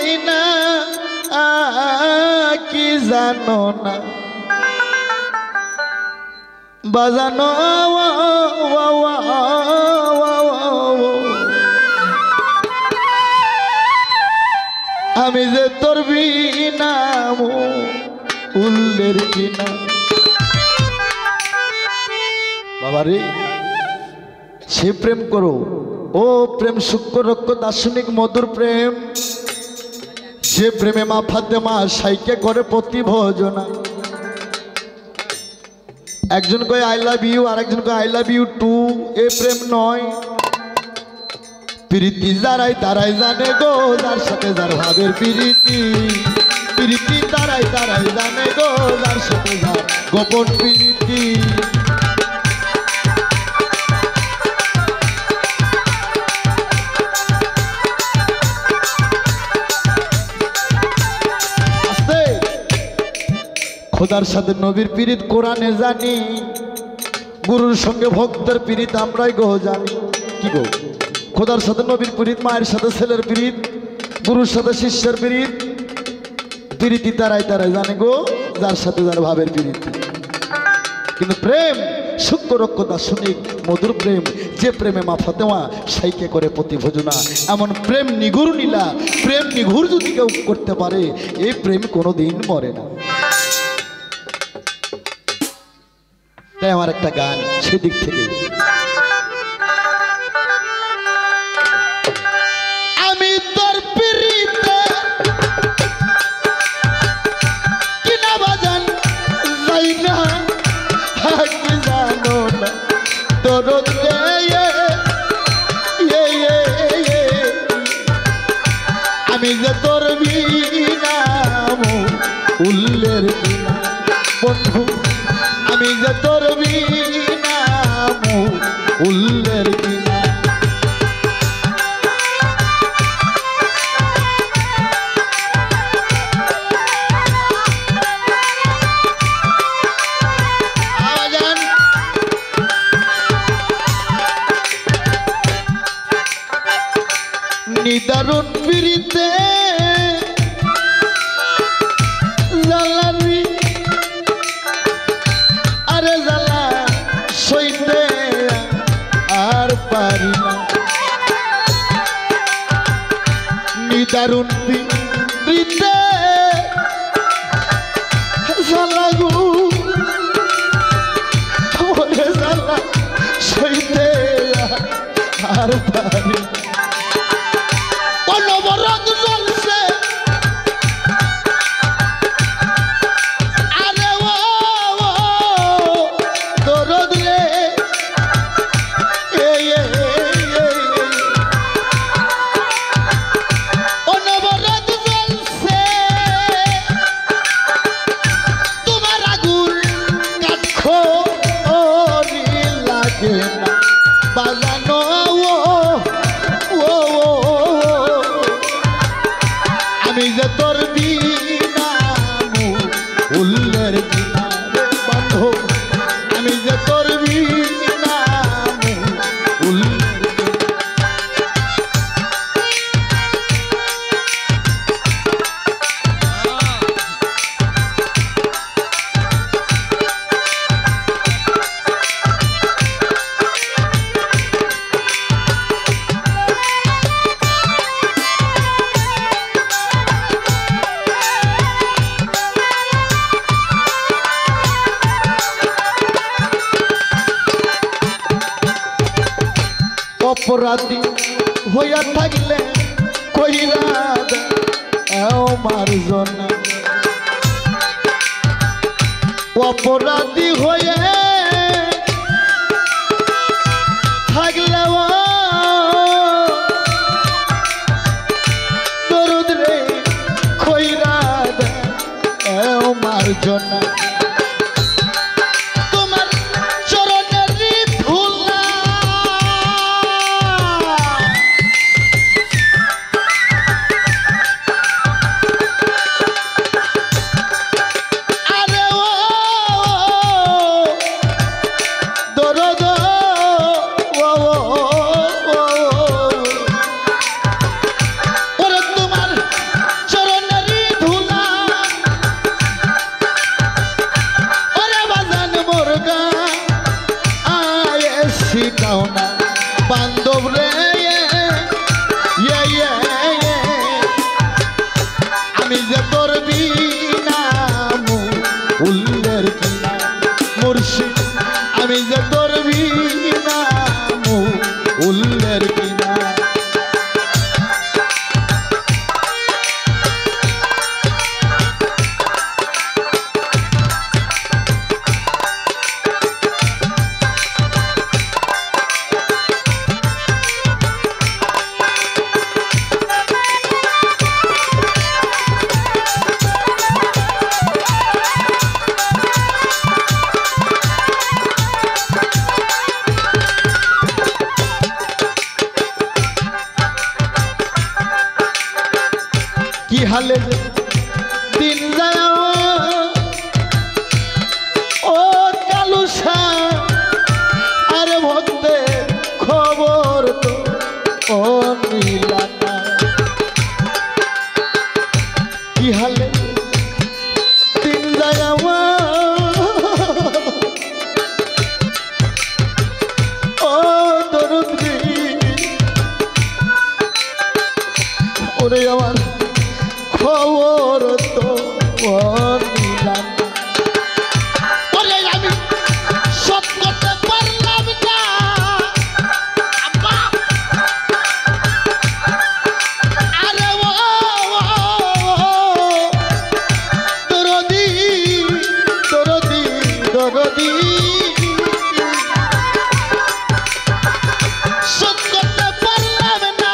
যাই না কি জানো না বাজানো আমি যে তোর বিনাম উল্লের কিনা বাবারে সে প্রেম করো ও প্রেম সূক্ষ্ম রক্ষ দার্শনিক মধুর প্রেম সে প্রেমে মা ফাতেমা সাইকে করে প্রতি ভোজনা একজন কয় আই লাভ ইউ আর একজন কয় আই লাভ ইউ টু এ প্রেম নয় প্রীতি যারাই তারাই জানে গো যার সাথে যার ভাবের প্রীতি প্রীতি তারাই তারাই জানে গো যার সাথে যার গোপন প্রীতি খোদার সাথে নবীর পীড়িত কোরআনে জানি গুরুর সঙ্গে ভক্তের পীড়িত আমরাই গো জানি কি গো খোদার সাথে নবীর পীড়িত মায়ের সাথে ছেলের পীড়িত গুরুর সাথে শিষ্যের পীড়িত পীড়িতি তারাই তারাই জানে গো যার সাথে যার ভাবের পীড়িত কিন্তু প্রেম সূক্ষ্ম রক্ষ দার্শনিক মধুর প্রেম যে প্রেমে মা ফাতেমা সাইকে করে প্রতি ভোজনা এমন প্রেম নিগুর নীলা প্রেম নিগুর যদি কেউ করতে পারে এই প্রেম কোনোদিন মরে না তাই আমার একটা গান সেদিক থেকে আমি তোর পিরিতে কিনা বাজান যাই না কি জানো না তোর আমি যে তোর বিনাম উল্লের বিনা বন্ধু আমি যে তোর বিনাম উল্লের কিনা নিদারুণ পিরিতে জালারি আরে জালা সইতে আর পারি না নিদারুণ পিরিতে জালাগু ওরে জালা সইতে আর পারি না অনবরত জ্বলছে আরে ও দরদ রে অনবরত জ্বলছে তোমার আগুন কাঠো লাগে না বাজানো আমি যে তোর বিনাম উল্লের কিনা বন্ধু আমি যে তোর বিনাম উল্লের অপরাধী হইয়া থাকলে কইরা আমার জন্য অপরাধী হয়ে থাকলে দরদ রে কইরা আমার জন্য হালে দিন যায় ও কালুসা আরে ভক্তের খবর তো ও নীলাকা কি হালে দিন যায় ও দরুদ্রি ওরে আমার খবর তো নিলাম ওরে আমি সব করতে পারলাম না আরে ও দরদি দরদি দরদি সব করতে পারলাম না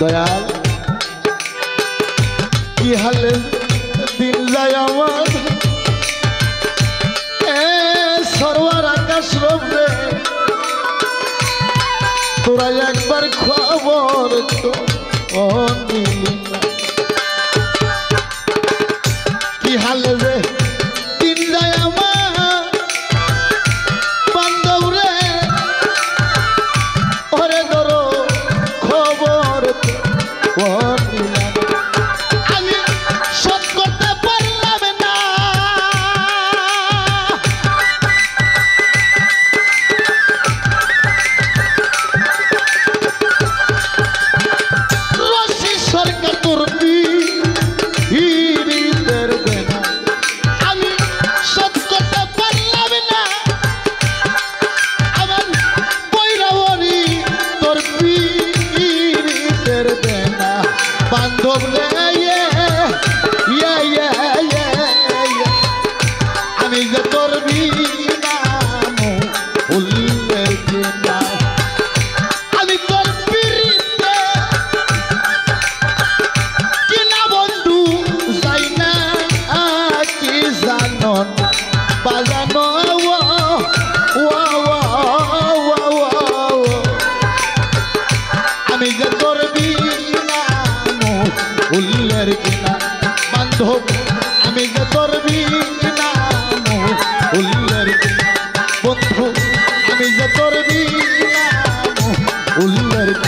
দয়াল কি হালে দিন যায় আমার সরওয়ার আকাশ রবে তোরা একবার খবর তো নিলি না কি হালে রে দিন যায় আমার বান্ধব রে ওরে ধরো খবর তো আমি সব করতে পারলাম না রশি সরকার তোর হিরিদের দেনা আমি সব করতে পারলাম না আমার বৈরাবরী তোর হিরিদের দেনা বান্ধব রে আমি যে তোর বিনাম উল্লেখ না আমি তোর পিড়িতে কিনা বন্ধু যাই না কি জানো বাজানো আমি যে তোর বিনাম উল্লেখ না বান্ধব আমি যে তোর বিনাম উল্লেখ বন্ধু আমি যে তোর বিনাম উল্লেখ